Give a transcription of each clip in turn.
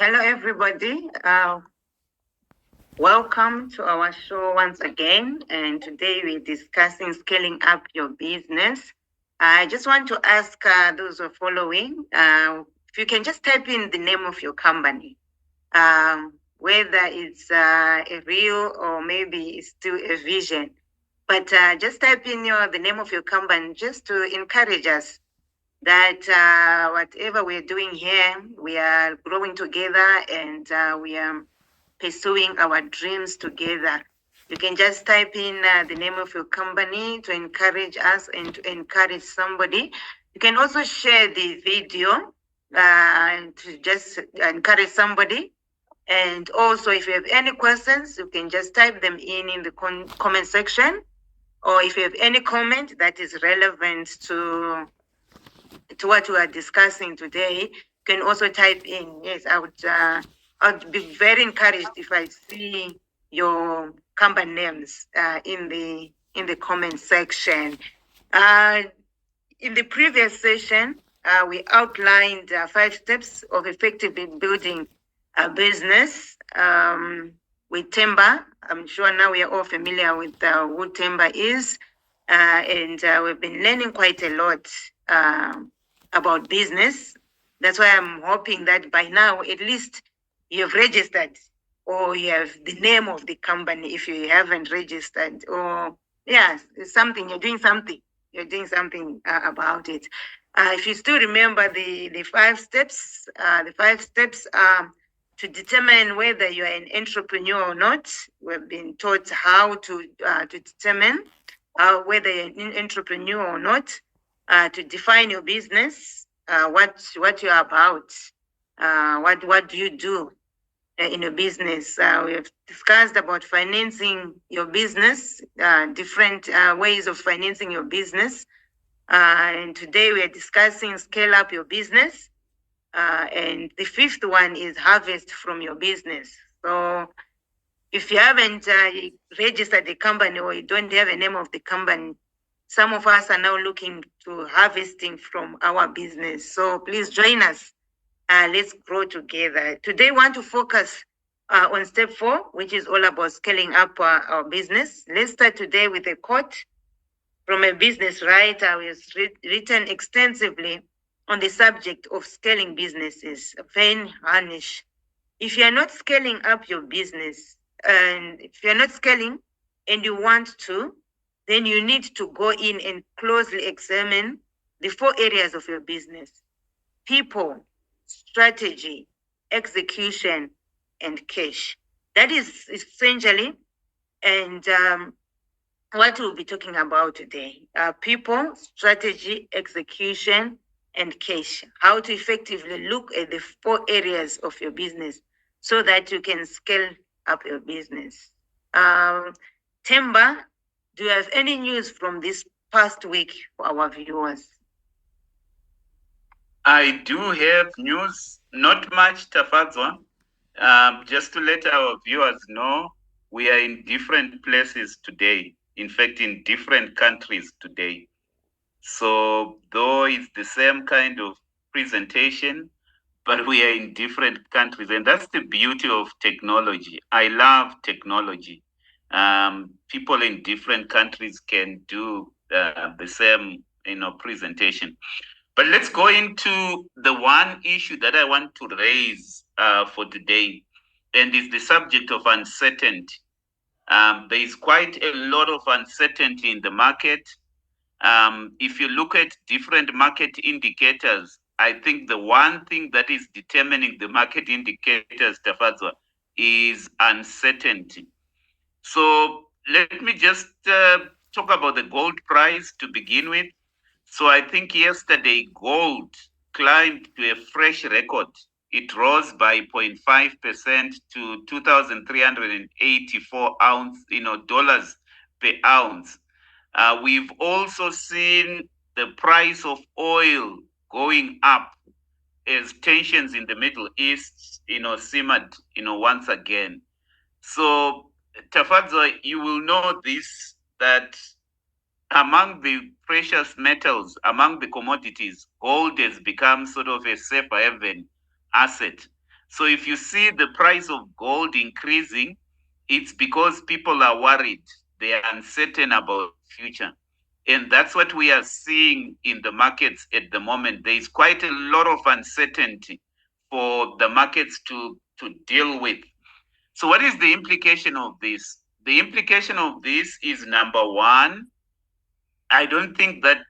Hello, everybody. Welcome to our show once again. And today we're discussing scaling up your business. I just want to ask those who are following if you can just type in the name of your company, whether it's a real or maybe it's still a vision. But just type in the name of your company just to encourage us that whatever we're doing here, we are growing together and we are pursuing our dreams together. You can just type in the name of your company to encourage us and to encourage somebody. You can also share the video to just encourage somebody. And also, if you have any questions, you can just type them in the comment section. Or if you have any comment that is relevant to what we are discussing today, you can also type in. Yes, I'd be very encouraged if I see your company names in the comment section. In the previous session, we outlined 5 steps of effectively building a business with Themba. I'm sure now we are all familiar with who Themba is, and we've been learning quite a lot about business. That's why I'm hoping that by now, at least you've registered or you have the name of the company if you haven't registered, or something, you're doing something about it. If you still remember the 5 steps, the 5 steps are to determine whether you're an entrepreneur or not. We've been taught how to determine whether you're an entrepreneur or not, to define your business, what you're about, what do you do in your business. We have discussed about financing your business, different ways of financing your business. And today we are discussing scale up your business. And the 5th one is harvest from your business. So if you haven't registered the company or you don't have a name of the company, some of us are now looking to harvesting from our business. So please join us. Let's grow together. Today, I want to focus on step 4, which is all about scaling up our business. Let's start today with a quote from a business writer who has written extensively on the subject of scaling businesses, Van Harnish. If you are not scaling up your business, and if you're not scaling and you want to, then you need to go in and closely examine the 4 areas of your business: people, strategy, execution, and cash. That is essentially and what we'll be talking about today. People, strategy, execution, and cash. How to effectively look at the 4 areas of your business so that you can scale up your business. Themba, do you have any news from this past week for our viewers? I do have news, not much, Tafadzwa. Just to let our viewers know, we are in different places today. In fact, in different countries today. So though it's the same kind of presentation, but we are in different countries. And that's the beauty of technology. I love technology. People in different countries can do the same, presentation. But let's go into the one issue that I want to raise for today, and is the subject of uncertainty. There is quite a lot of uncertainty in the market. If you look at different market indicators, I think the one thing that is determining the market indicators, Tafadzwa, is uncertainty. So let me just talk about the gold price to begin with. So I think yesterday gold climbed to a fresh record. It rose by 0.5% to 2,384 dollars per ounce. We've also seen the price of oil going up as tensions in the Middle East, simmered, once again. So, Tafadzwa, you will know this, that among the precious metals, among the commodities, gold has become sort of a safe haven asset. So if you see the price of gold increasing, it's because people are worried. They are uncertain about the future. And that's what we are seeing in the markets at the moment. There is quite a lot of uncertainty for the markets to deal with. So, what is the implication of this? The implication of this is number one, I don't think that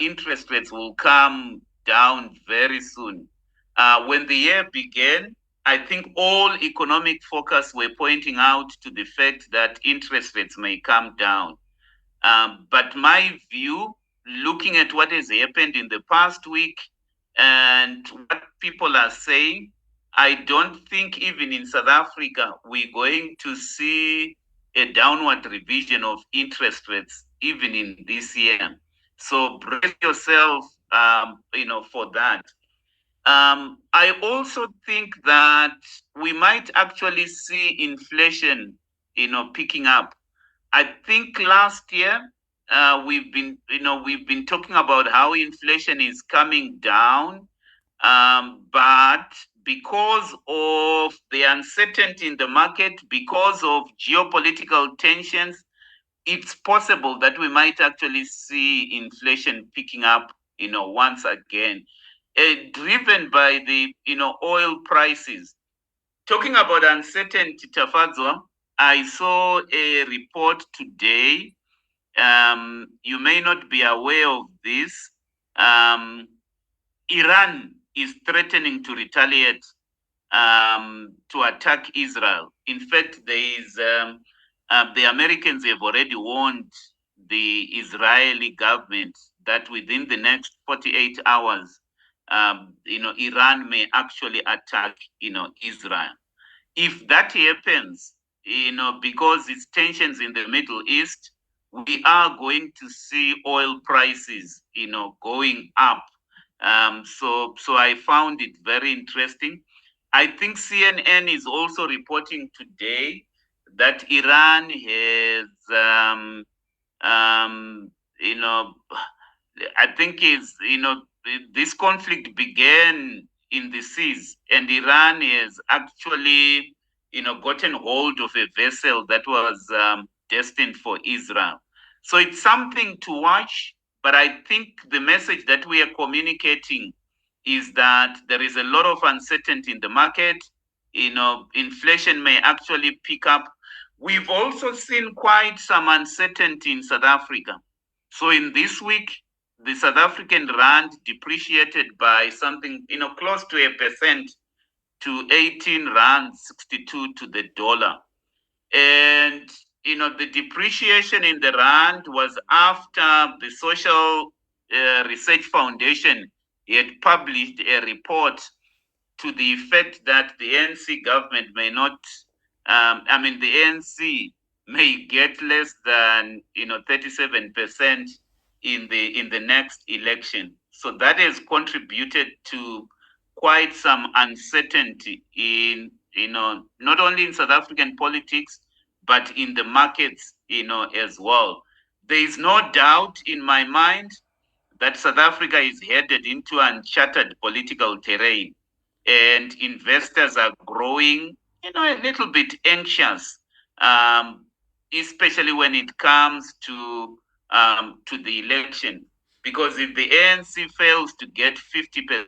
interest rates will come down very soon. When the year began, I think all economic focus were pointing out to the fact that interest rates may come down. But my view, looking at what has happened in the past week and what people are saying, I don't think even in South Africa we're going to see a downward revision of interest rates even in this year. So brace yourself, for that. I also think that we might actually see inflation, picking up. I think last year we've been talking about how inflation is coming down, but because of the uncertainty in the market, because of geopolitical tensions, it's possible that we might actually see inflation picking up, once again, driven by the oil prices. Talking about uncertainty, Tafadzwa, I saw a report today. You may not be aware of this. Um, Iran is threatening to retaliate, to attack Israel. In fact, the Americans have already warned the Israeli government that within the next 48 hours, Iran may actually attack, Israel. If that happens, because it's tensions in the Middle East, we are going to see oil prices, going up. So I found it very interesting. I think CNN is also reporting today that Iran has, um, you know, I think is, this conflict began in the seas, and Iran has actually, gotten hold of a vessel that was destined for Israel. So it's something to watch, but I think the message that we are communicating is that there is a lot of uncertainty in the market. Inflation may actually pick up. We've also seen quite some uncertainty in South Africa. So in this week, the South African rand depreciated by something, close to 1% to 18 rand 62 to the dollar. And, the depreciation in the rand was after the Social Research Foundation had published a report to the effect that the ANC government may not, the ANC may get less than 37% in the next election. So that has contributed to quite some uncertainty in not only in South African politics but in the markets as well. There is no doubt in my mind that South Africa is headed into uncharted political terrain, and investors are growing, a little bit anxious, um, especially when it comes to the election. Because if the ANC fails to get 50%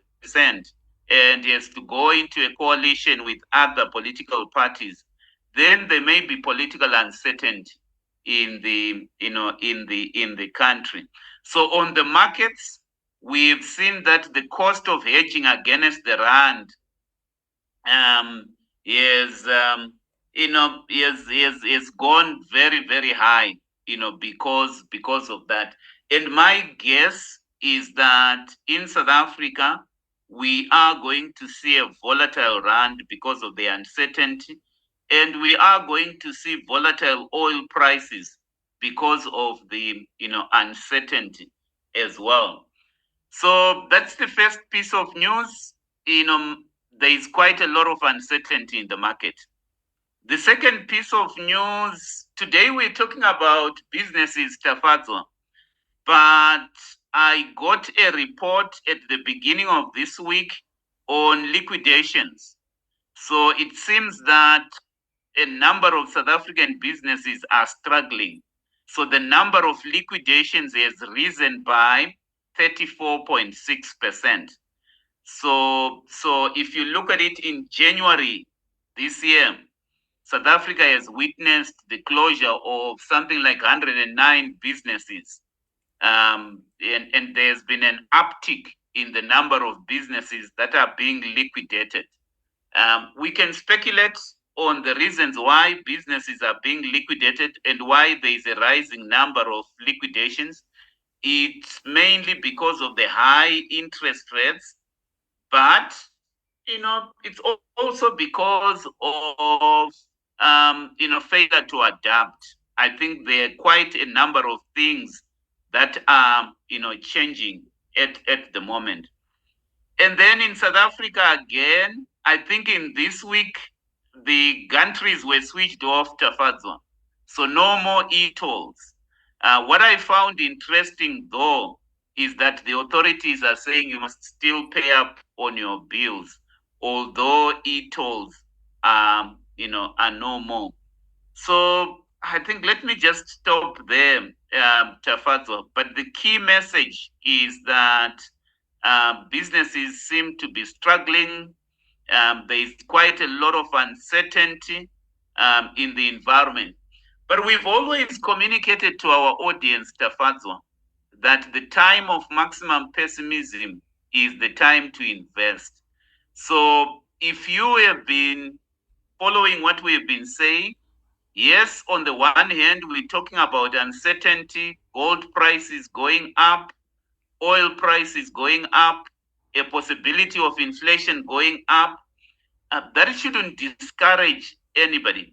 and has to go into a coalition with other political parties, then there may be political uncertainty in the country. So on the markets, we've seen that the cost of hedging against the rand um, is is gone very very high, because of that. And my guess is that in South Africa we are going to see a volatile rand because of the uncertainty, and we are going to see volatile oil prices because of the uncertainty as well. So that's the first piece of news. There is quite a lot of uncertainty in the market. The second piece of news today, we're talking about businesses, Tafazo, but I got a report at the beginning of this week on liquidations. So it seems that a number of South African businesses are struggling. So the number of liquidations has risen by 34.6%. So if you look at it in January this year, South Africa has witnessed the closure of something like 109 businesses. And there's been an uptick in the number of businesses that are being liquidated. We can speculate on the reasons why businesses are being liquidated and why there is a rising number of liquidations. It's mainly because of the high interest rates, but it's also because of failure to adapt. I think there are quite a number of things that are changing at the moment. And then in South Africa again, I think in this week, the gantries were switched off Tafadzwa. So no more e-tolls. What I found interesting though is that the authorities are saying you must still pay up on your bills, although e-tolls are no more. So I think let me just stop there, Tafadzwa. But the key message is that businesses seem to be struggling. There is quite a lot of uncertainty in the environment. But we've always communicated to our audience, Tafadzwa, that the time of maximum pessimism is the time to invest. So if you have been following what we've been saying, yes, on the one hand, we're talking about uncertainty, gold prices going up, oil prices going up, a possibility of inflation going up, that shouldn't discourage anybody.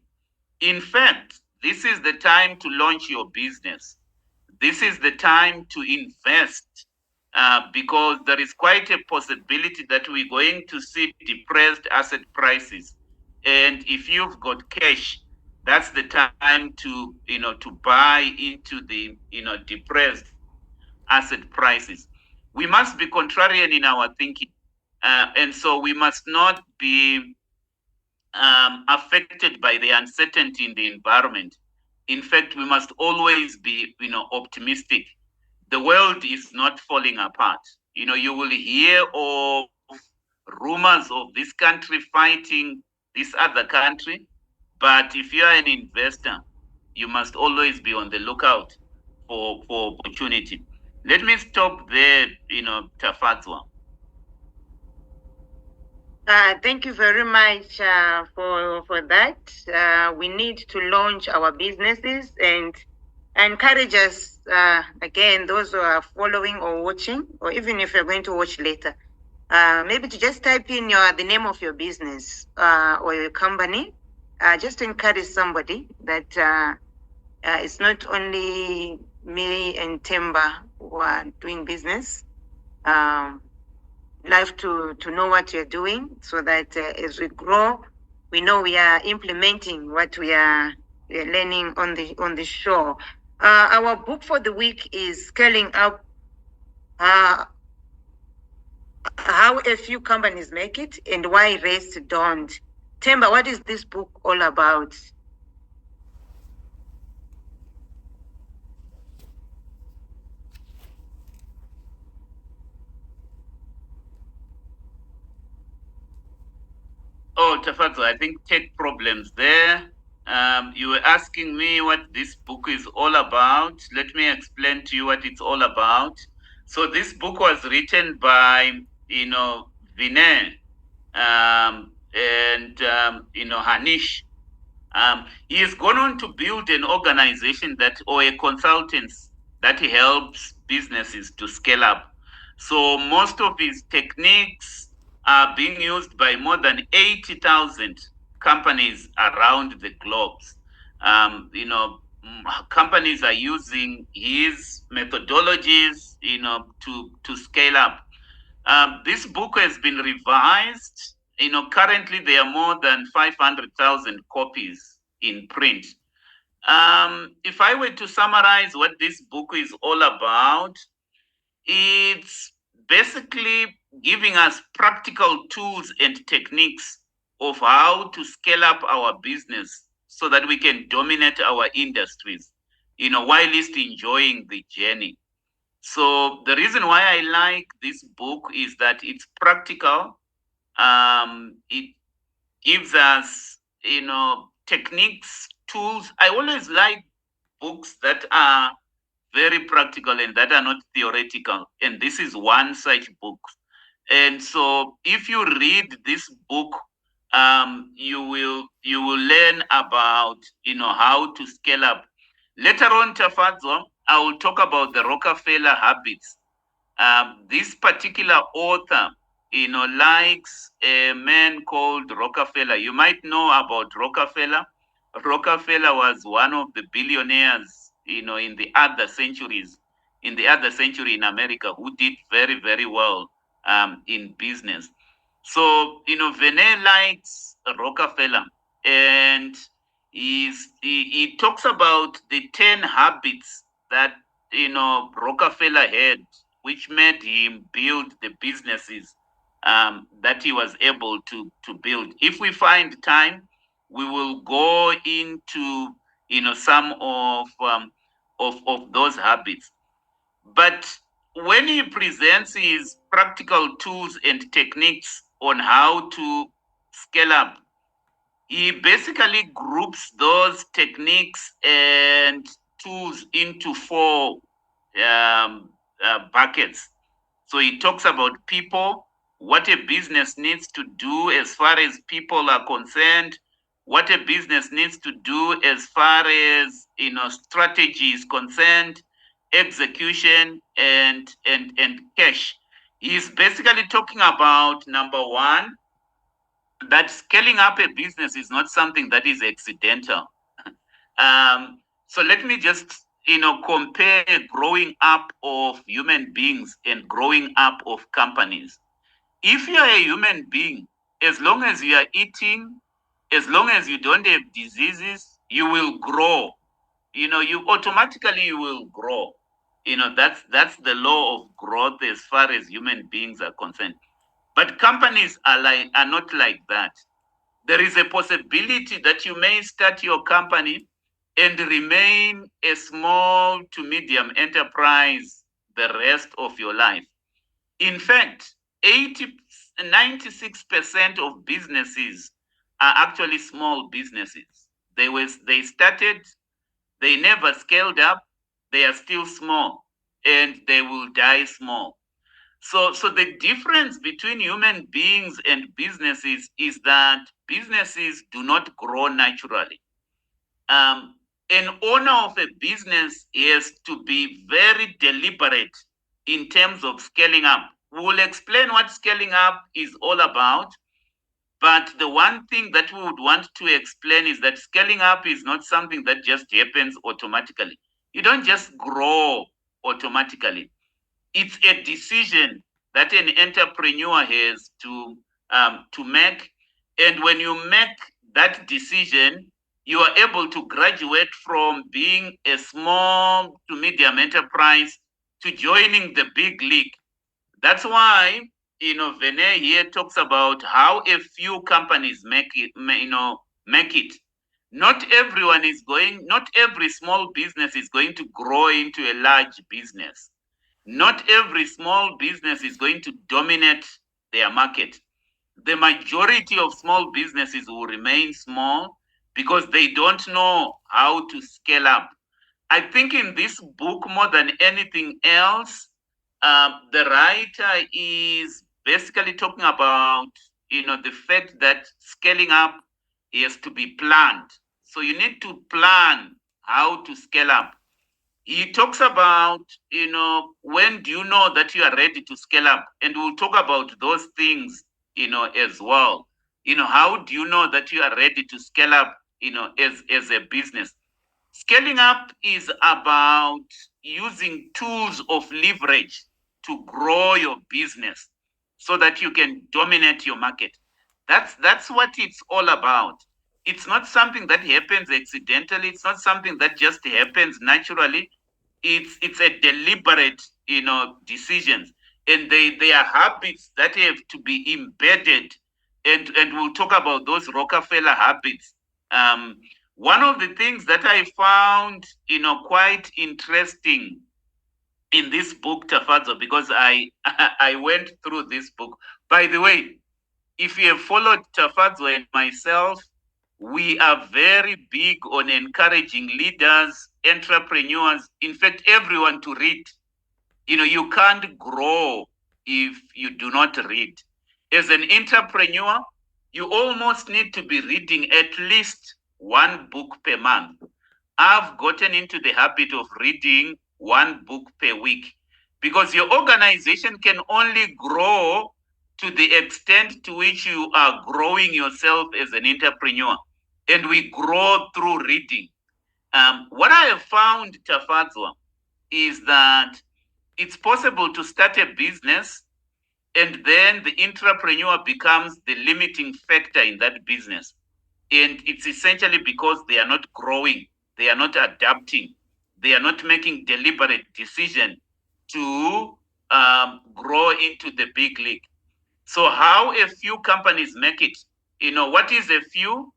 In fact, this is the time to launch your business. This is the time to invest because there is quite a possibility that we're going to see depressed asset prices. And if you've got cash, that's the time to buy into the depressed asset prices. We must be contrarian in our thinking. And so we must not be affected by the uncertainty in the environment. In fact, we must always be, optimistic. The world is not falling apart. You will hear of rumors of this country fighting this other country, but if you are an investor, you must always be on the lookout for opportunity. Let me stop there, Tafadzwa. Thank you very much for that. We need to launch our businesses and encourage us again, those who are following or watching, or even if you're going to watch later, maybe to just type in the name of your business or your company, just to encourage somebody that it's not only me and Themba who are doing business. Like to know what you're doing so that as we grow, we know we are implementing what we are learning on the show. Our book for the week is Scaling Up How a Few Companies Make It and Why Rest Don't. Themba, what is this book all about? Oh, Tafazo, I think tech problems there. You were asking me what this book is all about. Let me explain to you what it's all about. So this book was written by, Vinay and, Hanish. He has gone on to build an organization or a consultants that helps businesses to scale up. So most of his techniques are being used by more than 80,000 companies around the globe. Companies are using his methodologies, to scale up. This book has been revised. Currently there are more than 500,000 copies in print. If I were to summarize what this book is all about, it's basically giving us practical tools and techniques of how to scale up our business so that we can dominate our industries, while least enjoying the journey. So the reason why I like this book is that it's practical. It gives us, techniques, tools. I always like books that are very practical and that are not theoretical. And this is one such book. And so if you read this book, you will learn about, how to scale up. Later on, Tafadzo, I will talk about the Rockefeller habits. This particular author, likes a man called Rockefeller. You might know about Rockefeller. Rockefeller was one of the billionaires, in the other century in America, who did very, very well in business. So, Vene likes Rockefeller, and he talks about the 10 habits that, Rockefeller had, which made him build the businesses that he was able to build. If we find time, we will go into, some of those habits. But when he presents his practical tools and techniques on how to scale up, he basically groups those techniques and tools into four buckets. So he talks about people, what a business needs to do as far as people are concerned, what a business needs to do as far as, strategy is concerned, execution, and cash. He's basically talking about number one, that scaling up a business is not something that is accidental. So let me just, compare growing up of human beings and growing up of companies. If you are a human being, as long as you are eating, as long as you don't have diseases, you will grow. You automatically you will grow. That's the law of growth as far as human beings are concerned. But companies are not like that. There is a possibility that you may start your company and remain a small to medium enterprise the rest of your life. In fact, 96% of businesses are actually small businesses. They started, they never scaled up, they are still small, and they will die small. So the difference between human beings and businesses is that businesses do not grow naturally. Um, an owner of a business has to be very deliberate in terms of scaling up. We will explain what scaling up is all about. But the one thing that we would want to explain is that scaling up is not something that just happens automatically. You don't just grow automatically. It's a decision that an entrepreneur has to make. And when you make that decision, you are able to graduate from being a small to medium enterprise to joining the big league. That's why, Vene here talks about how a few companies make it. Not every small business is going to grow into a large business. Not every small business is going to dominate their market. The majority of small businesses will remain small because they don't know how to scale up. I think in this book, more than anything else, the writer is basically talking about, the fact that scaling up is to be planned. So you need to plan how to scale up. He talks about, when do you know that you are ready to scale up? And we'll talk about those things, as well. How do you know that you are ready to scale up, as a business? Scaling up is about using tools of leverage to grow your business so that you can dominate your market. That's what it's all about. It's not something that happens accidentally. It's not something that just happens naturally. It's a deliberate, decisions. and they are habits that have to be embedded, and we'll talk about those Rockefeller habits. Um, One of the things that I found, quite interesting in this book, Tafazo, because I I went through this book. By the way, if you have followed Tafazo and myself, we are very big on encouraging leaders, entrepreneurs, in fact, everyone to read. You can't grow if you do not read. As an entrepreneur, you almost need to be reading at least one book per month. I've gotten into the habit of reading one book per week because your organization can only grow to the extent to which you are growing yourself as an entrepreneur. And we grow through reading. What I have found, Tafadzwa, is that it's possible to start a business and then the entrepreneur becomes the limiting factor in that business. And it's essentially because they are not growing, they are not adapting, they are not making deliberate decision to grow into the big league. So how a few companies make it? What is a few?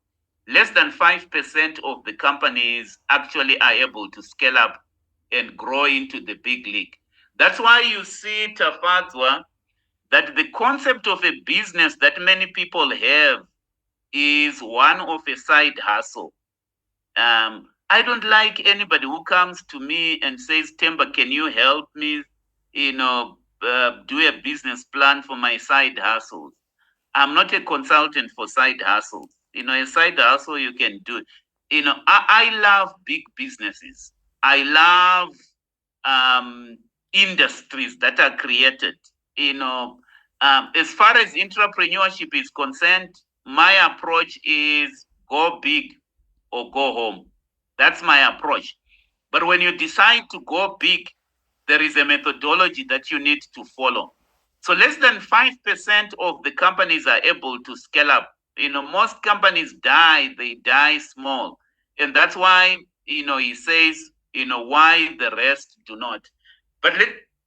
Less than 5% of the companies actually are able to scale up and grow into the big league. That's why you see, Tafadzwa, that the concept of a business that many people have is one of a side hustle. I don't like anybody who comes to me and says, Themba, can you help me, do a business plan for my side hustles? I'm not a consultant for side hustles. A side hustle you can do. I love big businesses. I love industries that are created. As far as entrepreneurship is concerned, my approach is go big or go home. That's my approach. But when you decide to go big, there is a methodology that you need to follow. So less than 5% of the companies are able to scale up. Most companies they die small. And that's why, he says, why the rest do not. But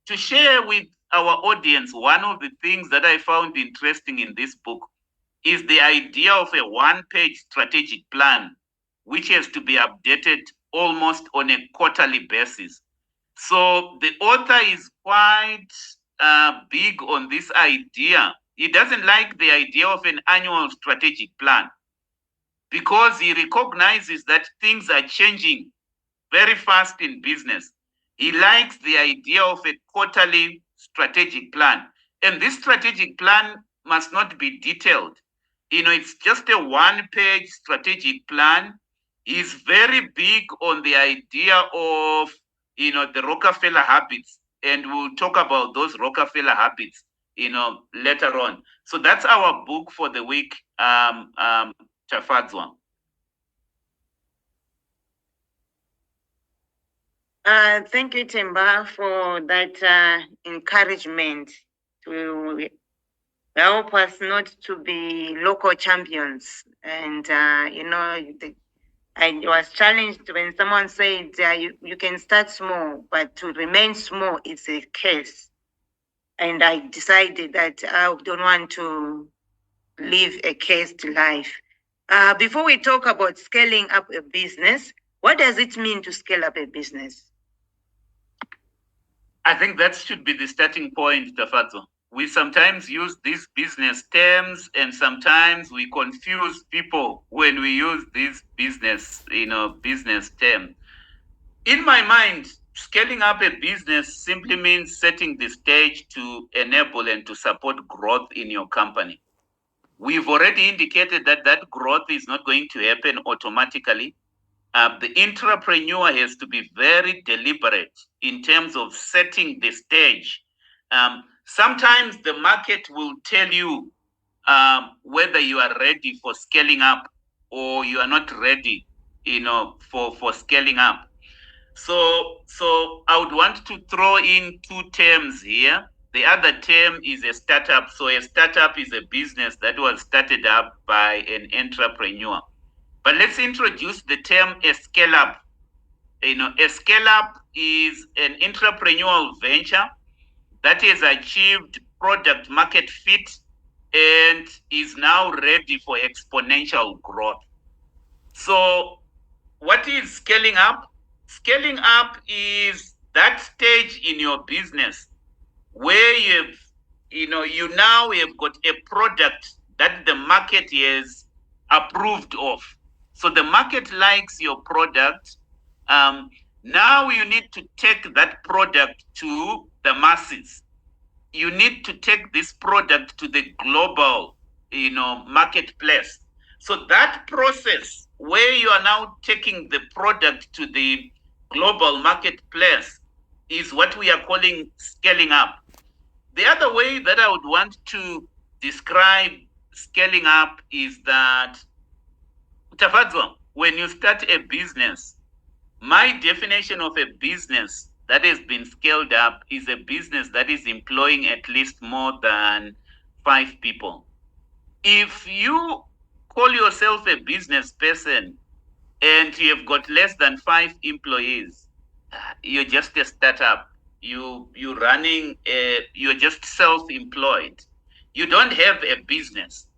to share with our audience, one of the things that I found interesting in this book is the idea of a one-page strategic plan, which has to be updated almost on a quarterly basis. So the author is quite big on this idea. He doesn't like the idea of an annual strategic plan because he recognizes that things are changing very fast in business. He likes the idea of a quarterly strategic plan. And this strategic plan must not be detailed. It's just a one-page strategic plan. He's very big on the idea of, the Rockefeller habits. And we'll talk about those Rockefeller habits, later on. So that's our book for the week, Tafadzwa. Thank you, Themba, for that encouragement to help us not to be local champions. And, I was challenged when someone said you can start small, but to remain small is a curse. And I decided that I don't want to live a cursed life. Before we talk about scaling up a business, what does it mean to scale up a business? I think that should be the starting point, Tafazo. We sometimes use these business terms and sometimes we confuse people when we use these business terms. In my mind, scaling up a business simply means setting the stage to enable and to support growth in your company. We've already indicated that that growth is not going to happen automatically. The entrepreneur has to be very deliberate in terms of setting the stage. Sometimes the market will tell you whether you are ready for scaling up or you are not ready, for scaling up. So I would want to throw in two terms here. The other term is a startup. So a startup is a business that was started up by an entrepreneur. But let's introduce the term a scale up. A scale up is an entrepreneurial venture that has achieved product market fit and is now ready for exponential growth. So, what is scaling up? Scaling up is that stage in your business where you now have got a product that the market is approved of. So the market likes your product. Um, Now you need to take that product to the masses. You need to take this product to the global, marketplace. So that process where you are now taking the product to the global marketplace is what we are calling scaling up. The other way that I would want to describe scaling up is that, Tafadzwa, when you start a business, my definition of a business that has been scaled up is a business that is employing at least more than 5 people. If you call yourself a business person and you have got less than 5 employees, you're just a startup. You're just self-employed. You don't have a business.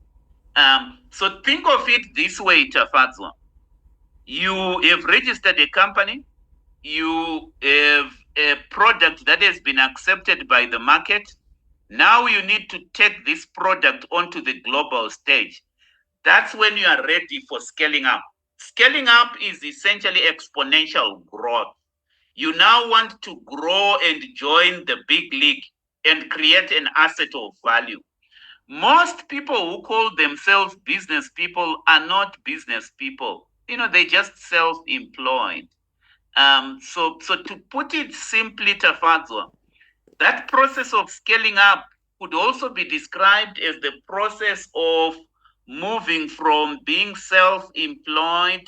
So think of it this way, Tafadzwa. You have registered a company. You have a product that has been accepted by the market. Now you need to take this product onto the global stage. That's when you are ready for scaling up. Scaling up is essentially exponential growth. You now want to grow and join the big league and create an asset of value. Most people who call themselves business people are not business people. They're just self-employed. So to put it simply, Tafadzwa, that process of scaling up could also be described as the process of moving from being self-employed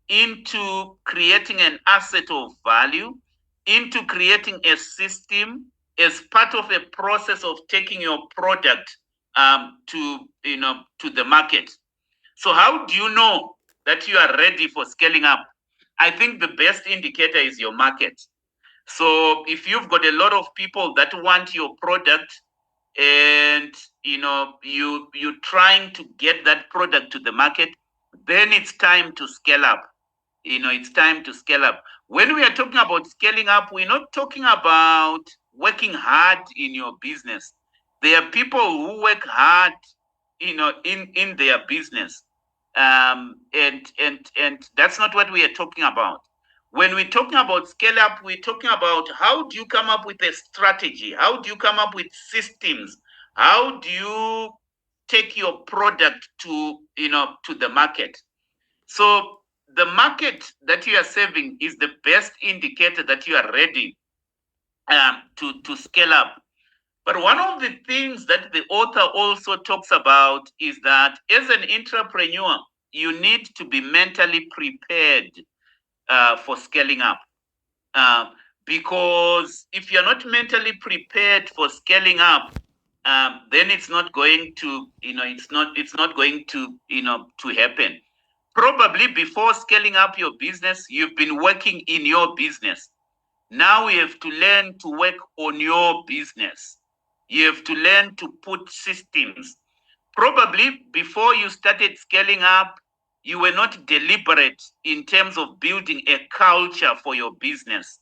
into creating an asset of value, into creating a system as part of a process of taking your product to the market. So how do you know that you are ready for scaling up? I think the best indicator is your market. So if you've got a lot of people that want your product, and you're trying to get that product to the market, then it's time to scale up. It's time to scale up. When we are talking about scaling up, we're not talking about working hard in your business. There are people who work hard, in their business, and that's not what we are talking about. When we're talking about scale up, we're talking about how do you come up with a strategy? How do you come up with systems? How do you take your product to the market? So the market that you are serving is the best indicator that you are ready to scale up. But one of the things that the author also talks about is that as an entrepreneur, you need to be mentally prepared for scaling up. Uh, because if you're not mentally prepared for scaling up, then it's not going to, it's not going to happen. Probably before scaling up your business, you've been working in your business. Now you have to learn to work on your business. You have to learn to put systems. Probably before you started scaling up, you were not deliberate in terms of building a culture for your business.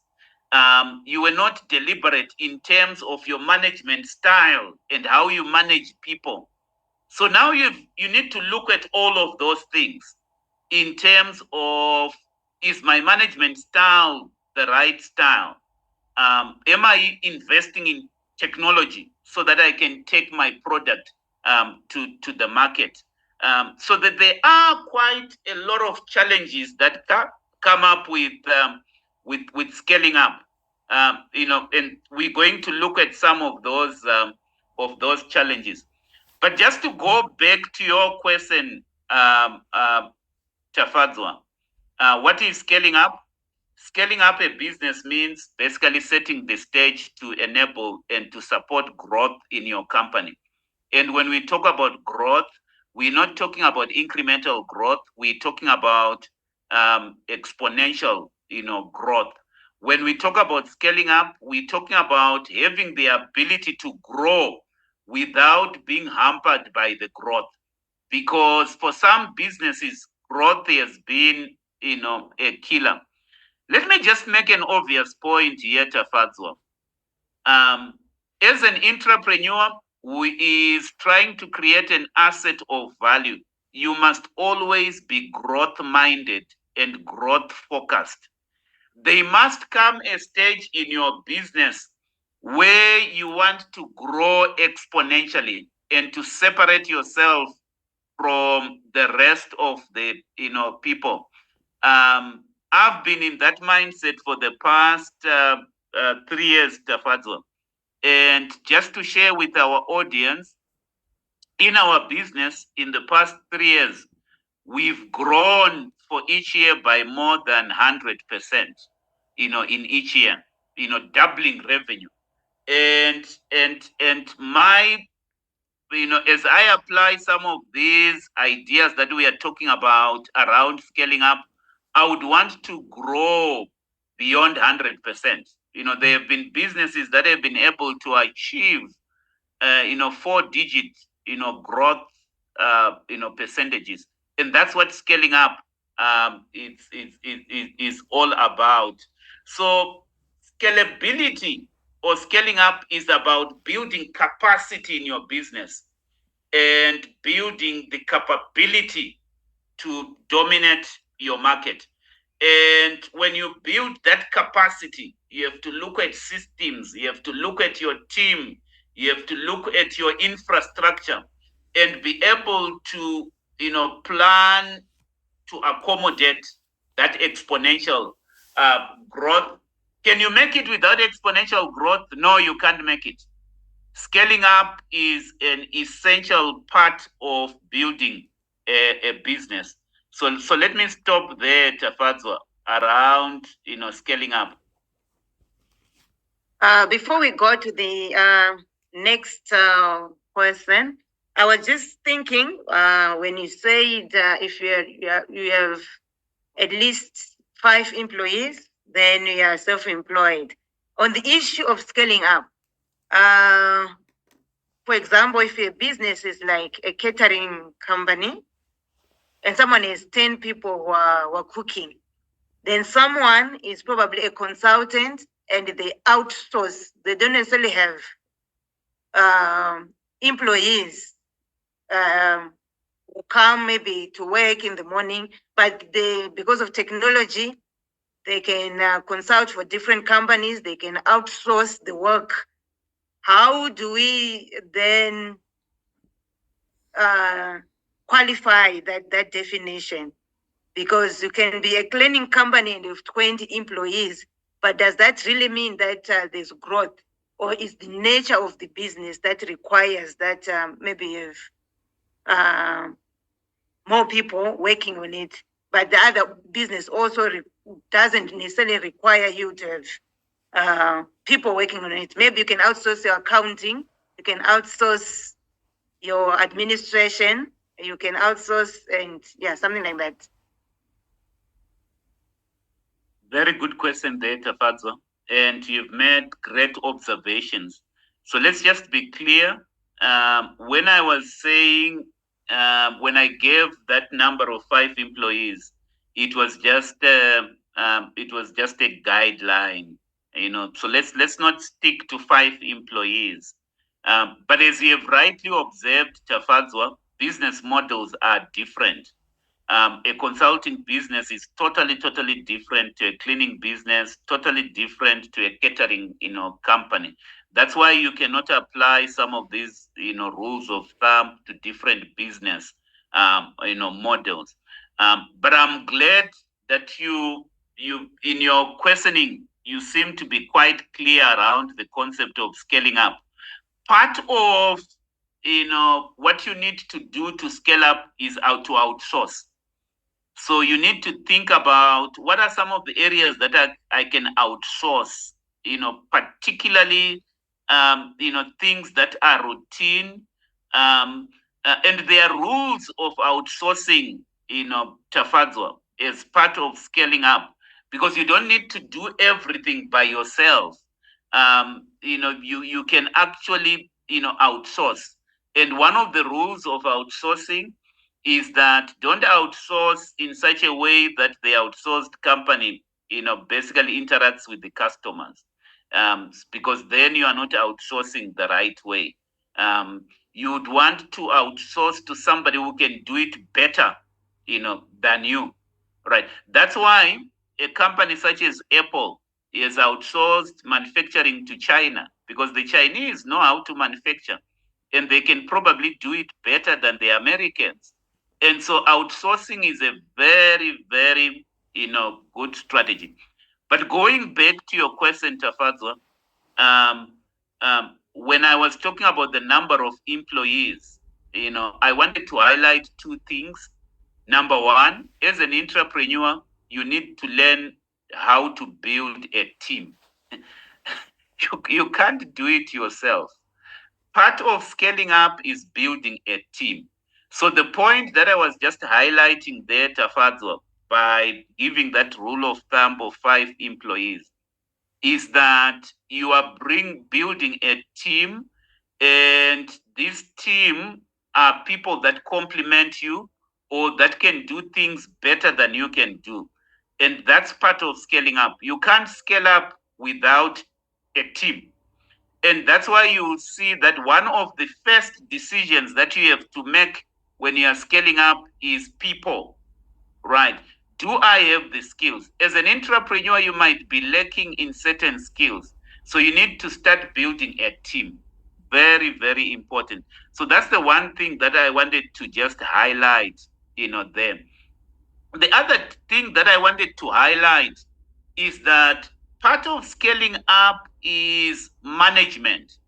You were not deliberate in terms of your management style and how you manage people. So now you need to look at all of those things in terms of, is my management style the right style? Am I investing in technology so that I can take my product to the market? So that there are quite a lot of challenges that come up with scaling up. And we're going to look at some of those challenges. But just to go back to your question, Tafadzwa, what is scaling up? Scaling up a business means basically setting the stage to enable and to support growth in your company. And when we talk about growth, we're not talking about incremental growth. We're talking about exponential, growth. When we talk about scaling up, we're talking about having the ability to grow without being hampered by the growth. Because for some businesses, growth has been, a killer. Let me just make an obvious point here, Tafadzwa. Um, as an entrepreneur who is trying to create an asset of value, you must always be growth minded and growth focused. There must come a stage in your business where you want to grow exponentially and to separate yourself from the rest of the people. I've been in that mindset for the past 3 years, Tafadzo. And just to share with our audience, in our business in the past 3 years, we've grown for each year by more than 100%, in each year, doubling revenue. And my, as I apply some of these ideas that we are talking about around scaling up, I would want to grow beyond 100%. There have been businesses that have been able to achieve 4 digit growth percentages, and that's what scaling up is all about. So scalability or scaling up is about building capacity in your business and building the capability to dominate your market. And when you build that capacity, you have to look at systems, you have to look at your team, you have to look at your infrastructure and be able to, plan to accommodate that exponential growth. Can you make it without exponential growth? No, you can't make it. Scaling up is an essential part of building a business. So let me stop there, Tafadzwa, around scaling up. Before we go to the next question, I was just thinking when you said if you have at least 5 employees, then you are self-employed. On the issue of scaling up, for example, if your business is like a catering company and someone has 10 people who are cooking, then someone is probably a consultant and they outsource. They don't necessarily have employees who come maybe to work in the morning, but because of technology, they can consult for different companies. They can outsource the work. How do we then qualify that definition? Because you can be a cleaning company and with 20 employees, but does that really mean that there's growth? Or is the nature of the business that requires that maybe you have more people working on it, but the other business also doesn't necessarily require you to have people working on it? Maybe you can outsource your accounting, you can outsource your administration, you can outsource, and something like that. Very good question there, Tafadzo. And you've made great observations. So let's just be clear. When I was saying, when I gave that number of 5 employees, it was just a guideline. So let's not stick to 5 employees. But as you have rightly observed, Tafadzwa, business models are different. A consulting business is totally different to a cleaning business, totally different to a catering company. That's why you cannot apply some of these rules of thumb to different business models. But I'm glad that you in your questioning you seem to be quite clear around the concept of scaling up. Part of what you need to do to scale up is to outsource. So you need to think about what are some of the areas that I can outsource, particularly, things that are routine. And there are rules of outsourcing, Tafadzwa, as part of scaling up. because you don't need to do everything by yourself. You can actually outsource. And one of the rules of outsourcing is that don't outsource in such a way that the outsourced company basically interacts with the customers, because then you are not outsourcing the right way. You'd want to outsource to somebody who can do it better than you, right? That's why a company such as Apple has outsourced manufacturing to China, because the Chinese know how to manufacture and they can probably do it better than the Americans. And so outsourcing is a very, very, good strategy. But going back to your question, Tafadzwa, um, when I was talking about the number of employees, I wanted to highlight two things. Number one, as an entrepreneur, you need to learn how to build a team. You can't do it yourself. Part of scaling up is building a team. So the point that I was just highlighting there, Tafadzwa, by giving that rule of thumb of 5 employees, is that you are building a team, and this team are people that complement you or that can do things better than you can do. And that's part of scaling up. You can't scale up without a team. And that's why you will see that one of the first decisions that you have to make when you are scaling up is people. Right. Do I have the skills? As an entrepreneur, you might be lacking in certain skills. So you need to start building a team. Very, very important. So that's the one thing that I wanted to just highlight, there. The other thing that I wanted to highlight is that part of scaling up is management.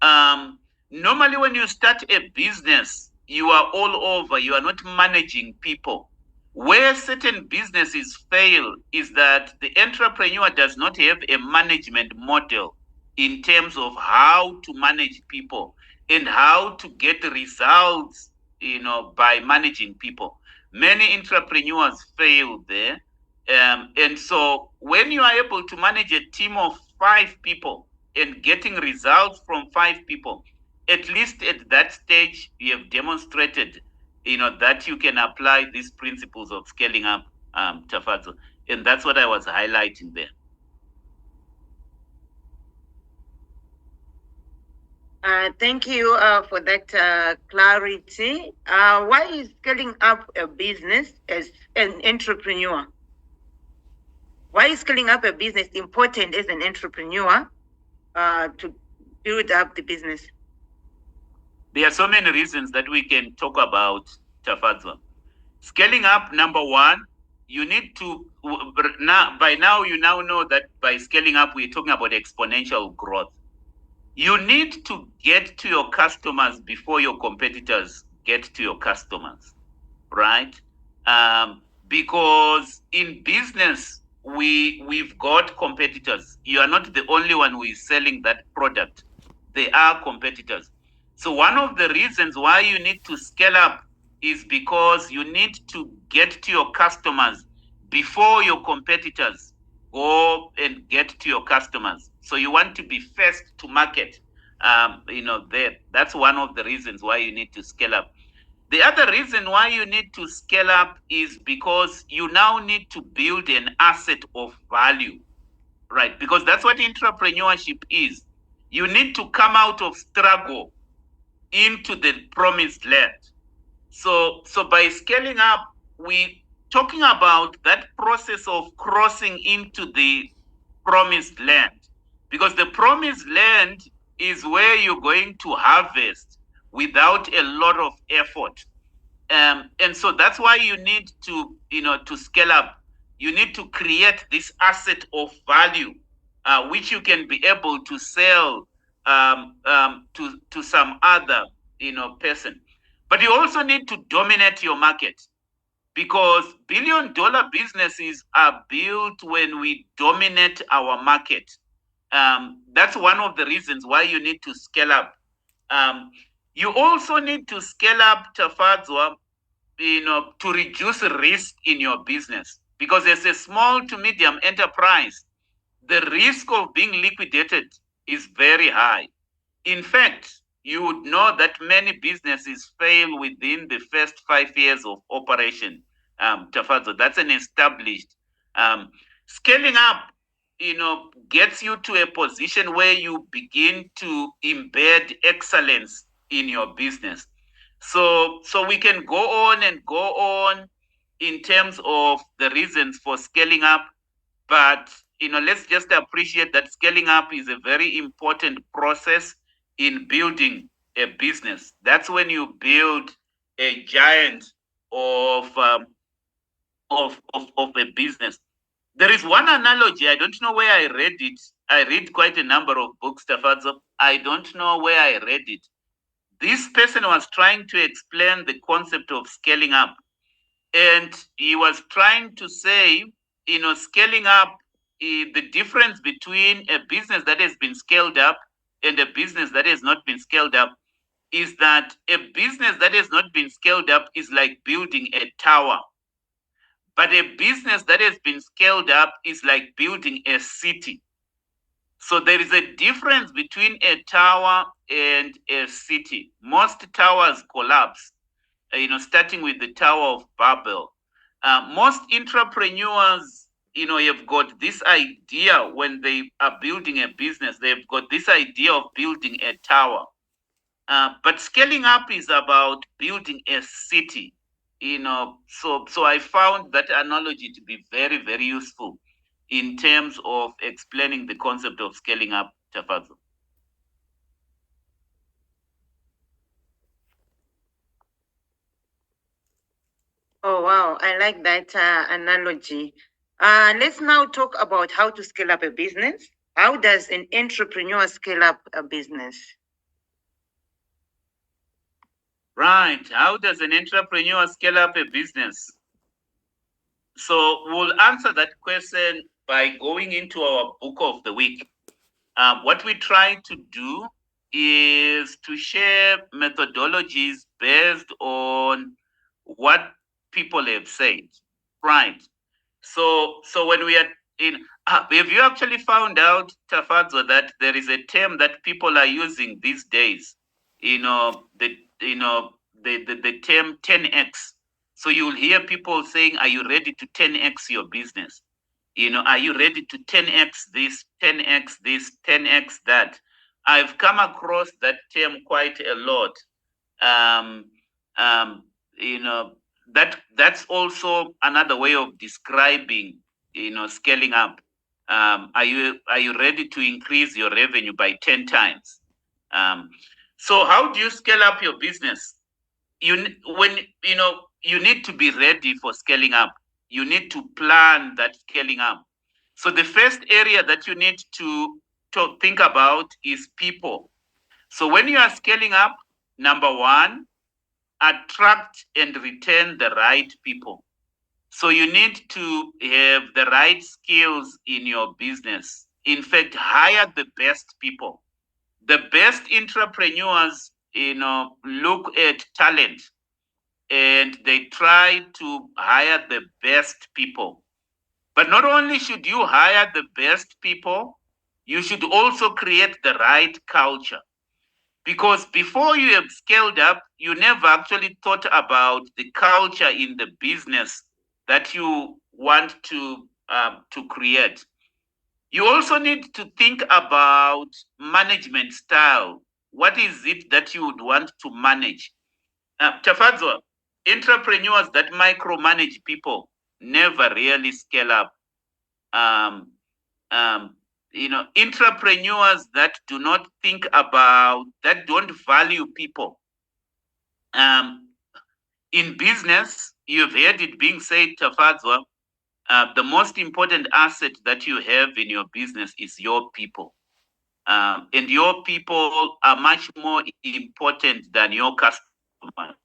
um, Normally, when you start a business, you are all over, you are not managing people. Where certain businesses fail is that the entrepreneur does not have a management model in terms of how to manage people and how to get results, by managing people. Many entrepreneurs fail there. And so when you are able to manage a team of 5 people and getting results from 5 people, at least at that stage, you have demonstrated, that you can apply these principles of scaling up, Tafazo. And that's what I was highlighting there. Thank you for that clarity. Why is scaling up a business as an entrepreneur? Why is scaling up a business important as an entrepreneur to build up the business? There are so many reasons that we can talk about, Tafazo. Scaling up, number one, you need to, by now, you now know that by scaling up, we're talking about exponential growth. You need to get to your customers before your competitors get to your customers, right? Because in business, we've got competitors. You are not the only one who is selling that product. They are competitors. So one of the reasons why you need to scale up is because you need to get to your customers before your competitors go and get to your customers. So you want to be first to market. That's one of the reasons why you need to scale up. The other reason why you need to scale up is because you now need to build an asset of value, right? Because that's what entrepreneurship is. You need to come out of struggle into the promised land. So by scaling up, we talking about that process of crossing into the promised land, because the promised land is where you're going to harvest without a lot of effort. And so that's why you need to scale up. You need to create this asset of value, which you can be able to sell, to some other person. But you also need to dominate your market, because billion-dollar businesses are built when we dominate our market. That's one of the reasons why you need to scale up. You also need to scale up, Tafadzwa, to reduce risk in your business. Because as a small to medium enterprise, the risk of being liquidated is very high. In fact, you would know that many businesses fail within the first 5 years of operation. Tafazo, that's an established. Um, Scaling up, gets you to a position where you begin to embed excellence in your business. So we can go on and go on in terms of the reasons for scaling up, but let's just appreciate that scaling up is a very important process in building a business. That's when you build a giant of of a business. There is one analogy. I don't know where I read it. I read quite a number of books, Tafazo. I don't know where I read it. This person was trying to explain the concept of scaling up, and he was trying to say, scaling up, the difference between a business that has been scaled up and a business that has not been scaled up is that a business that has not been scaled up is like building a tower, but a business that has been scaled up is like building a city. So there is a difference between a tower and a city. Most towers collapse, starting with the Tower of Babel. Most entrepreneurs, have got this idea when they are building a business, they've got this idea of building a tower. But scaling up is about building a city. So I found that analogy to be very, very useful in terms of explaining the concept of scaling up, Tafazo. Oh, wow. I like that analogy. Let's now talk about how to scale up a business. How does an entrepreneur scale up a business? Right. How does an entrepreneur scale up a business? So we'll answer that question by going into our book of the week. What we try to do is to share methodologies based on what people have said. Right. So when we are in, have you actually found out, Tafadzo, that there is a term that people are using these days? The the term 10x. So you'll hear people saying, "Are you ready to 10x your business? Are you ready to 10x this, 10x this, 10x that?" I've come across that term quite a lot. Um, um, you know, that's also another way of describing, scaling up. Are you ready to increase your revenue by 10 times? Um, so how do you scale up your business? When you need to be ready for scaling up. You need to plan that scaling up. So the first area that you need to think about is people. So when you are scaling up, number one, attract and retain the right people. So you need to have the right skills in your business. In fact, hire the best people. The best entrepreneurs, look at talent and they try to hire the best people. But not only should you hire the best people, you should also create the right culture. Because before you have scaled up, you never actually thought about the culture in the business that you want to create. You also need to think about management style. What is it that you would want to manage? Tafadzo, entrepreneurs that micromanage people never really scale up. Um, um, entrepreneurs that do not think about, that don't value people. Um, in business, you've heard it being said, Tafadzo, the most important asset that you have in your business is your people. And your people are much more important than your customers.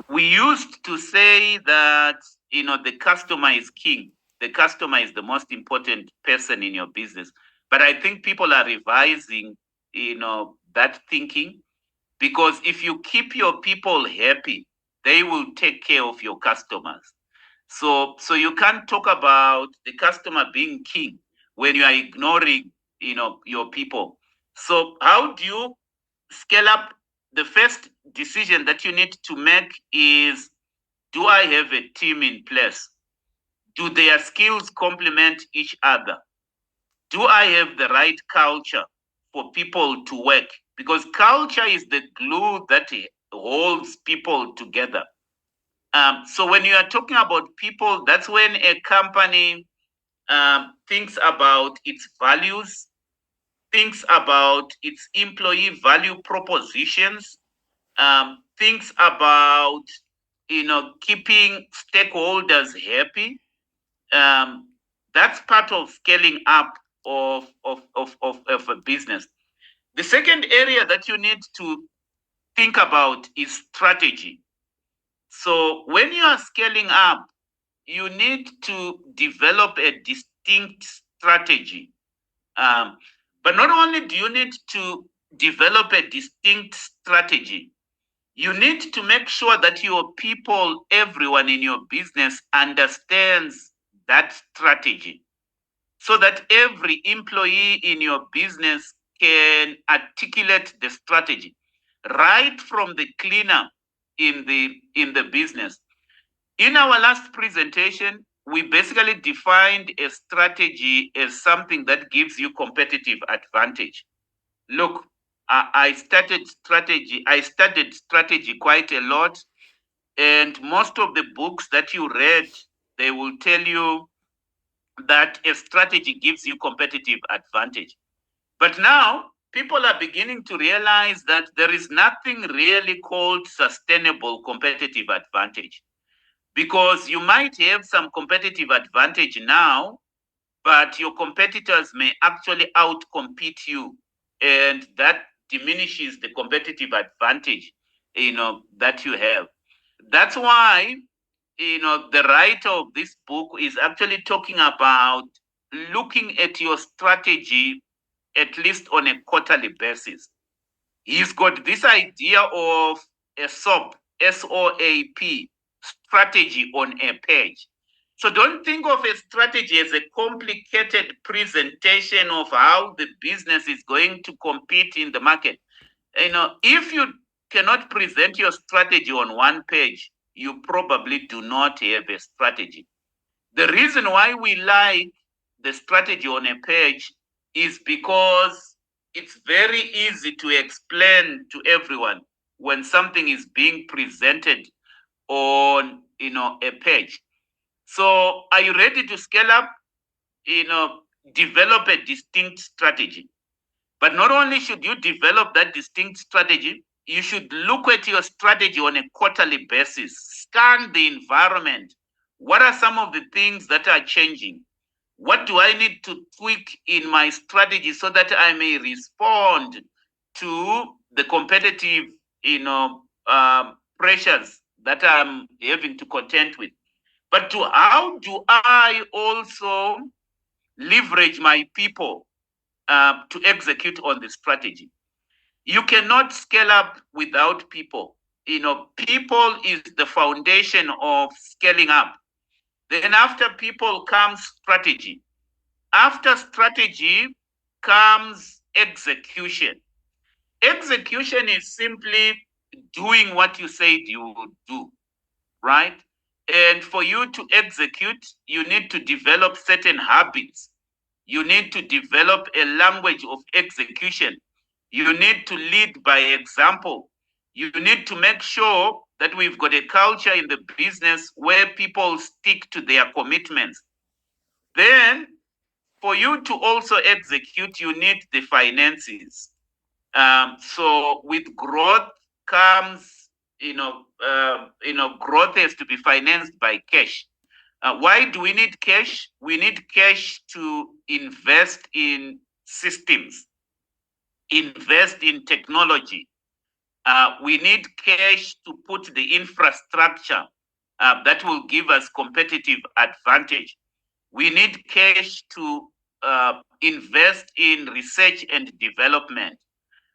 We used to say that, the customer is king. The customer is the most important person in your business. But I think people are revising, that thinking, because if you keep your people happy, they will take care of your customers. So you can't talk about the customer being king when you are ignoring, your people. So how do you scale up? The first decision that you need to make is, do I have a team in place? Do their skills complement each other? Do I have the right culture for people to work? Because culture is the glue that holds people together. So when you are talking about people, that's when a company thinks about its values, thinks about its employee value propositions, thinks about keeping stakeholders happy. Um, that's part of scaling up of a business. The second area that you need to think about is strategy. So when you are scaling up, you need to develop a distinct strategy. Um, but not only do you need to develop a distinct strategy, you need to make sure that your people, everyone in your business, understands that strategy, so that every employee in your business can articulate the strategy right from the cleaner in the business. In our last presentation, we basically defined a strategy as something that gives you competitive advantage. Look, I studied strategy quite a lot, and most of the books that you read, they will tell you that a strategy gives you competitive advantage. But now people are beginning to realize that there is nothing really called sustainable competitive advantage, because you might have some competitive advantage now, but your competitors may actually outcompete you, and that diminishes the competitive advantage that you have. That's why the writer of this book is actually talking about looking at your strategy at least on a quarterly basis. He's got this idea of a SOAP, strategy on a page. So don't think of a strategy as a complicated presentation of how the business is going to compete in the market. If you cannot present your strategy on one page, you probably do not have a strategy. The reason why we like the strategy on a page is because it's very easy to explain to everyone when something is being presented on a page. So are you ready to scale up? You know, Develop a distinct strategy. But not only should you develop that distinct strategy, you should look at your strategy on a quarterly basis. Scan the environment. What are some of the things that are changing? What do I need to tweak in my strategy so that I may respond to the competitive, pressures that I'm having to contend with? But to how do I also leverage my people to execute on the strategy? You cannot scale up without people. People is the foundation of scaling up. Then after people comes strategy. After strategy comes execution. Execution is simply doing what you said you would do, right? And for you to execute, you need to develop certain habits. You need to develop a language of execution. You need to lead by example. You need to make sure that we've got a culture in the business where people stick to their commitments. Then, for you to also execute, you need the finances. So, with growth comes, growth has to be financed by cash. Why do we need cash? We need cash to invest in systems, invest in technology. We need cash to put the infrastructure that will give us competitive advantage. We need cash to invest in research and development.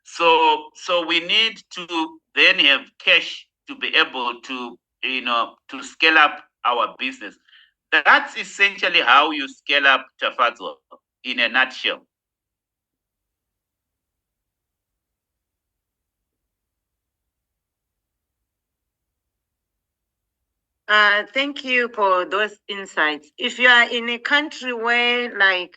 So we need to then have cash to be able to to scale up our business. That's essentially how you scale up Tafadzwa in a nutshell. Thank you for those insights. If you are in a country where, like,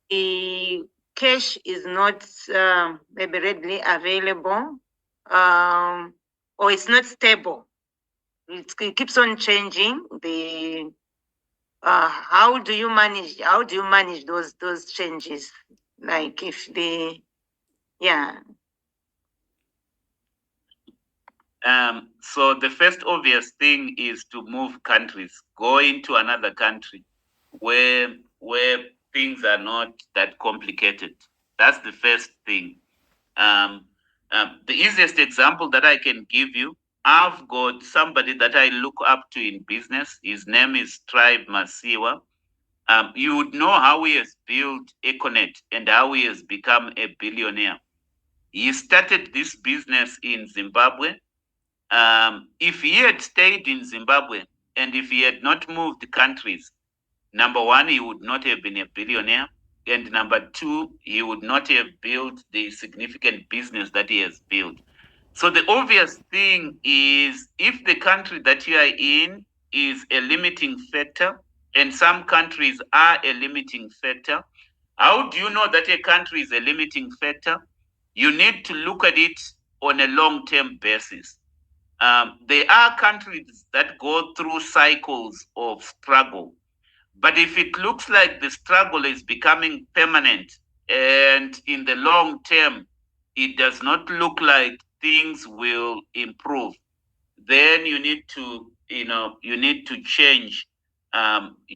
the cash is not maybe readily available, or it's not stable, it keeps on changing. How do you manage? How do you manage those changes? Like if the yeah. So the first obvious thing is to move countries, go into another country where things are not that complicated. That's the first thing. Um, the easiest example that I can give you, I've got somebody that I look up to in business. His name is Themba Mazibuko. You would know how he has built Econet and how he has become a billionaire. He started this business in Zimbabwe. If he had stayed in Zimbabwe and if he had not moved countries, number one, he would not have been a billionaire. And number two, he would not have built the significant business that he has built. So the obvious thing is if the country that you are in is a limiting factor, and some countries are a limiting factor, how do you know that a country is a limiting factor? You need to look at it on a long term basis. There are countries that go through cycles of struggle. But if it looks like the struggle is becoming permanent and in the long term, it does not look like things will improve, then you need to change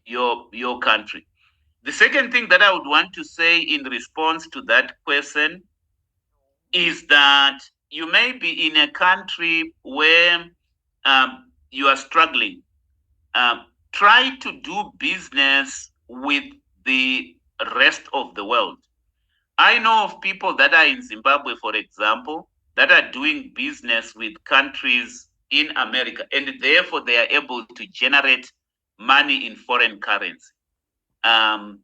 your country. The second thing that I would want to say in response to that question is that you may be in a country where you are struggling. Try to do business with the rest of the world. I know of people that are in Zimbabwe, for example, that are doing business with countries in America, and therefore they are able to generate money in foreign currency. Um,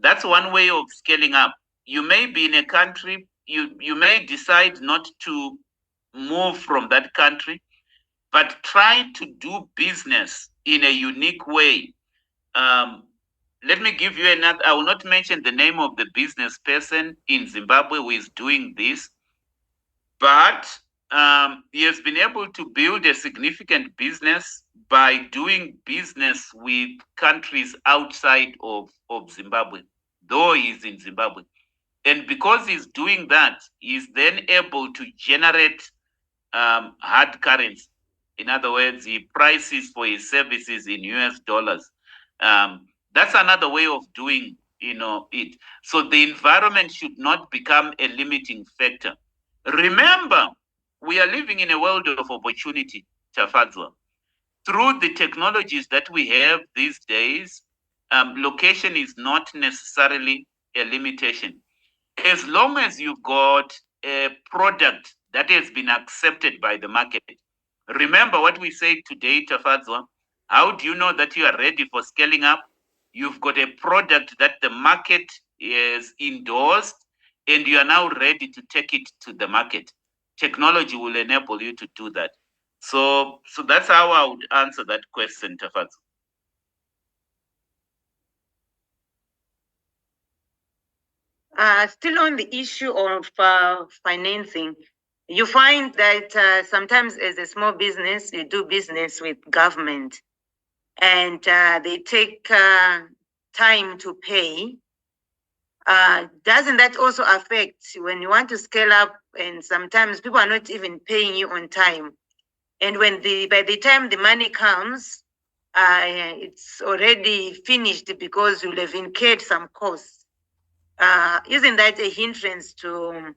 that's one way of scaling up. You may be in a country, you may decide not to move from that country, but try to do business in a unique way. Um, Let me give you another. I will not mention the name of the business person in Zimbabwe who is doing this, but he has been able to build a significant business by doing business with countries outside of Zimbabwe, though he's in Zimbabwe. And because he's doing that, he's then able to generate hard currency. In other words, he prices for his services in US dollars. That's another way of doing it. So the environment should not become a limiting factor. Remember, we are living in a world of opportunity, Tafadzwa. Through the technologies that we have these days, location is not necessarily a limitation. As long as you've got a product that has been accepted by the market. Remember what we said today, Tafadzwa. How do you know that you are ready for scaling up? You've got a product that the market is endorsed and you are now ready to take it to the market. Technology will enable you to do that. So that's how I would answer that question, Tafadzwa. Still on the issue of financing, you find that sometimes as a small business, you do business with government and they take time to pay. Doesn't that also affect when you want to scale up and sometimes people are not even paying you on time? And when by the time the money comes, it's already finished because you'll have incurred some costs. Isn't that a hindrance to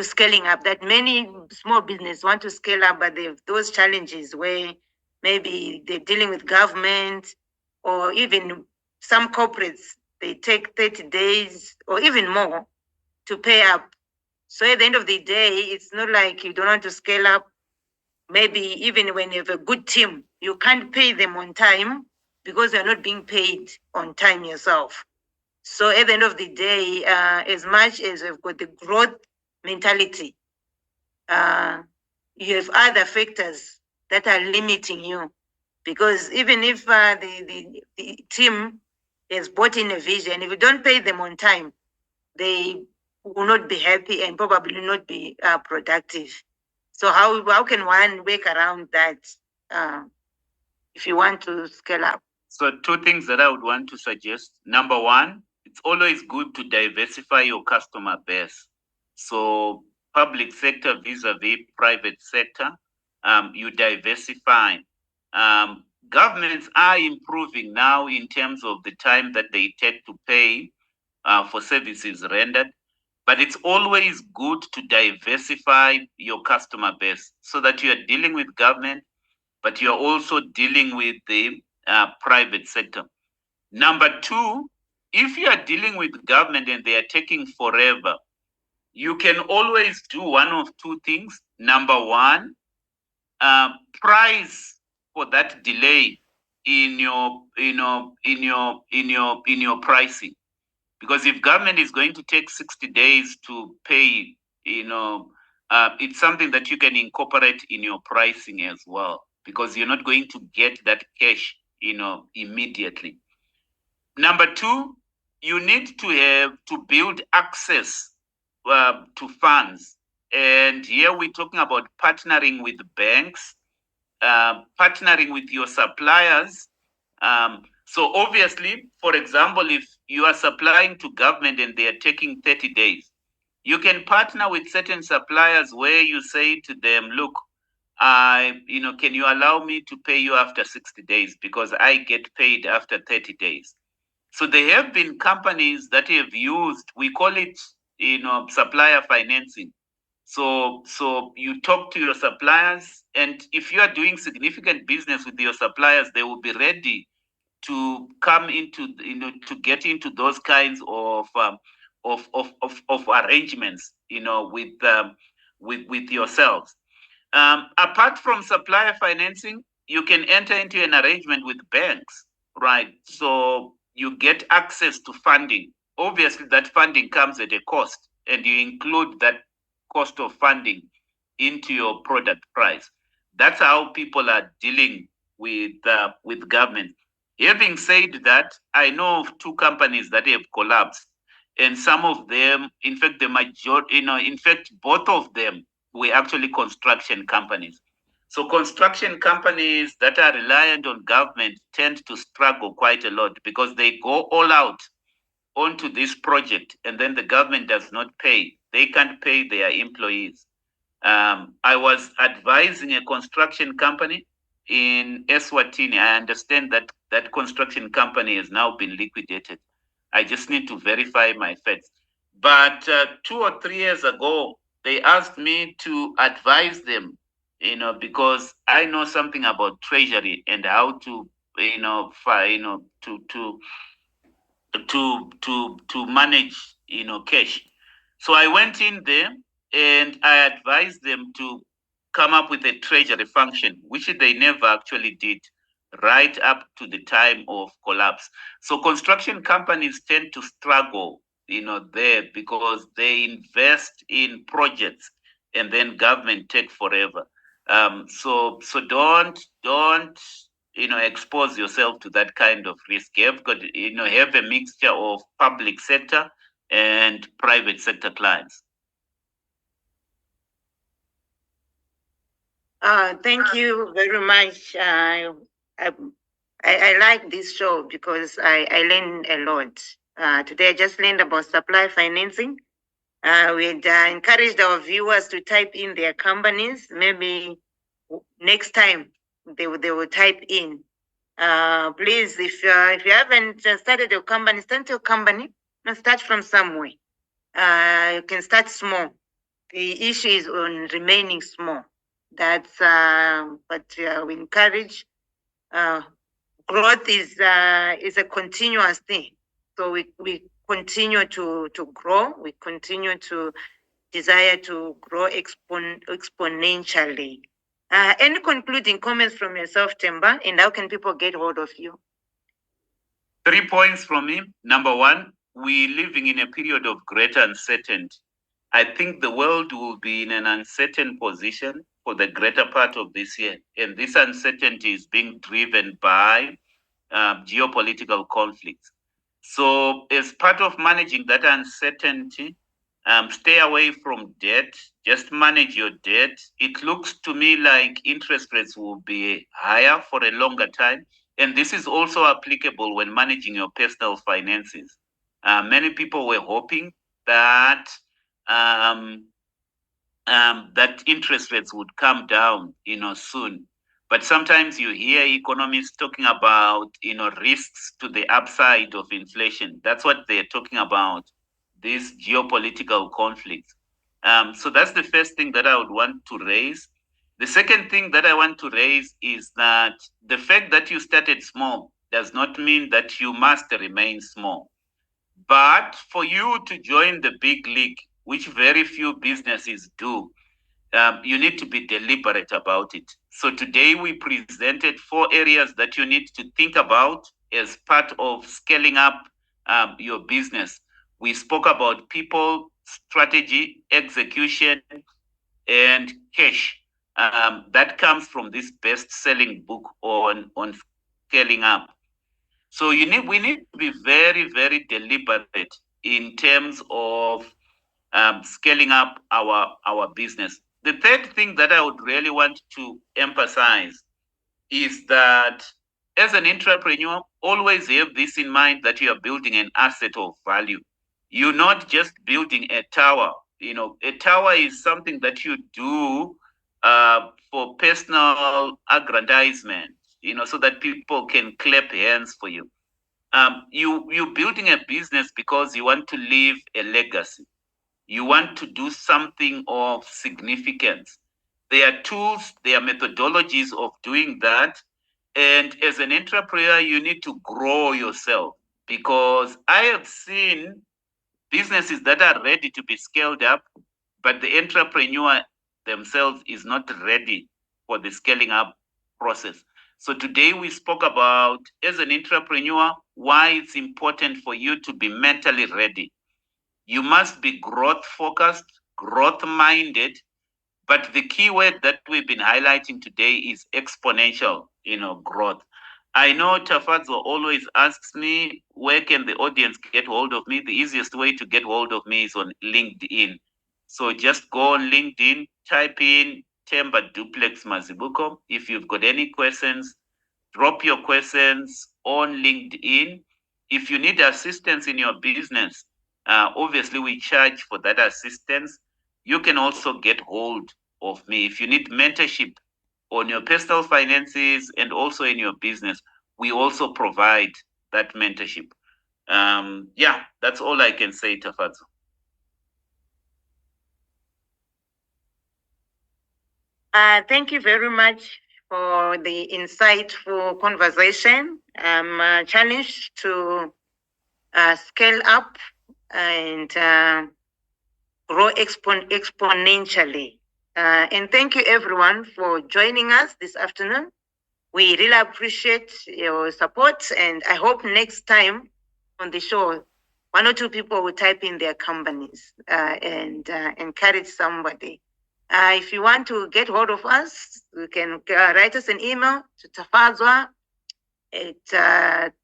scaling up? That many small business want to scale up, but they have those challenges where maybe they're dealing with government or even some corporates, they take 30 days or even more to pay up. So at the end of the day, it's not like you don't want to scale up. Maybe even when you have a good team, you can't pay them on time because you're not being paid on time yourself. So at the end of the day, as much as you've got the growth mentality, you have other factors that are limiting you. Because even if the team has bought in a vision, if you don't pay them on time, they will not be happy and probably not be productive. So how can one work around that if you want to scale up? So, two things that I would want to suggest. Number one, it's always good to diversify your customer base. So, public sector vis-a-vis private sector, you diversify. Governments are improving now in terms of the time that they take to pay for services rendered. But it's always good to diversify your customer base so that you are dealing with government, but you're also dealing with the private sector. Number two, if you are dealing with government and they are taking forever, you can always do one of two things. Number one, price for that delay in your pricing, because if government is going to take 60 days to pay, it's something that you can incorporate in your pricing as well, because you're not going to get that cash immediately. Number two, you need to have to build access to funds, and here we're talking about partnering with banks, partnering with your suppliers. So obviously, for example, if you are supplying to government and they are taking 30 days, you can partner with certain suppliers where you say to them, look, can you allow me to pay you after 60 days because I get paid after 30 days. So there have been companies that have used, we call it, supplier financing. So you talk to your suppliers, and if you are doing significant business with your suppliers, they will be ready to come into, to get into those kinds of arrangements, with yourselves. Apart from supplier financing, you can enter into an arrangement with banks, right? So you get access to funding. Obviously, that funding comes at a cost, and you include that cost of funding into your product price. That's how people are dealing with government. Having said that, I know of two companies that have collapsed, and some of them, in fact, the majority, in fact, both of them were actually construction companies. So construction companies that are reliant on government tend to struggle quite a lot because they go all out onto this project and then the government does not pay. They can't pay their employees. I was advising a construction company in Eswatini. I understand that that construction company has now been liquidated. I just need to verify my facts. But 2 or 3 years ago, they asked me to advise them, because I know something about treasury and how to, to manage, cash. So I went in there and I advised them to come up with a treasury function, which they never actually did right up to the time of collapse. So construction companies tend to struggle, there because they invest in projects and then government take forever. So don't expose yourself to that kind of risk. You have got, have a mixture of public sector and private sector clients. Thank you very much. I like this show because I learned a lot. Today I just learned about supply financing. We'd encouraged our viewers to type in their companies. Maybe next time they will type in. Please, if you haven't started your company, start your company. Start from somewhere. You can start small. The issue is on remaining small. That's what we encourage. growth is a continuous thing. So we continue to grow. We continue to desire to grow exponentially. Any concluding comments from yourself, Themba, and how can people get hold of you? 3 points from me. Number one, we're living in a period of great uncertainty. I think the world will be in an uncertain position for the greater part of this year. And this uncertainty is being driven by geopolitical conflicts. So, as part of managing that uncertainty, stay away from debt, just manage your debt. It looks to me like interest rates will be higher for a longer time. And this is also applicable when managing your personal finances. Many people were hoping that um, that interest rates would come down, soon. But sometimes you hear economists talking about, risks to the upside of inflation. That's what they're talking about, these geopolitical conflicts. So that's the first thing that I would want to raise. The second thing that I want to raise is that the fact that you started small does not mean that you must remain small. But for you to join the big league, which very few businesses do, you need to be deliberate about it. So today we presented 4 areas that you need to think about as part of scaling up your business. We spoke about people, strategy, execution, and cash. That comes from this best-selling book on scaling up. So we need to be very, very deliberate in terms of scaling up our business. The third thing that I would really want to emphasize is that as an entrepreneur, always have this in mind that you are building an asset of value. You're not just building a tower. A tower is something that you do for personal aggrandizement, so that people can clap hands for you. You're building a business because you want to leave a legacy. You want to do something of significance. There are tools, there are methodologies of doing that. And as an entrepreneur, you need to grow yourself, because I have seen businesses that are ready to be scaled up, but the entrepreneur themselves is not ready for the scaling up process. So today we spoke about, as an entrepreneur, why it's important for you to be mentally ready. You must be growth focused, growth minded. But the key word that we've been highlighting today is exponential, growth. I know Tafadzo always asks me, where can the audience get hold of me? The easiest way to get hold of me is on LinkedIn. So just go on LinkedIn, type in Themba Duplex Mazibuko. If you've got any questions, drop your questions on LinkedIn. If you need assistance in your business, obviously we charge for that assistance. You can also get hold of me. If you need mentorship on your personal finances and also in your business, we also provide that mentorship. Yeah, that's all I can say, Tafadzo. Thank you very much for the insightful conversation. I'm challenged to scale up and grow exponentially. And thank you everyone for joining us this afternoon. We really appreciate your support, and I hope next time on the show, 1 or 2 people will type in their companies and encourage somebody. If you want to get hold of us, you can write us an email to Tafazwa at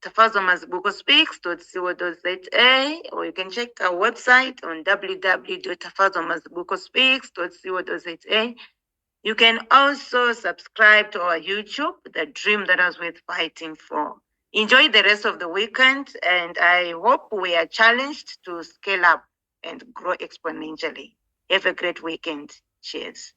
tafazwamazibuko.speaks.co.za, or you can check our website on www.tafazwamazibuko.speaks.co.za. You can also subscribe to our YouTube, The Dream That I Was Worth Fighting For. Enjoy the rest of the weekend, and I hope we are challenged to scale up and grow exponentially. Have a great weekend. Cheers.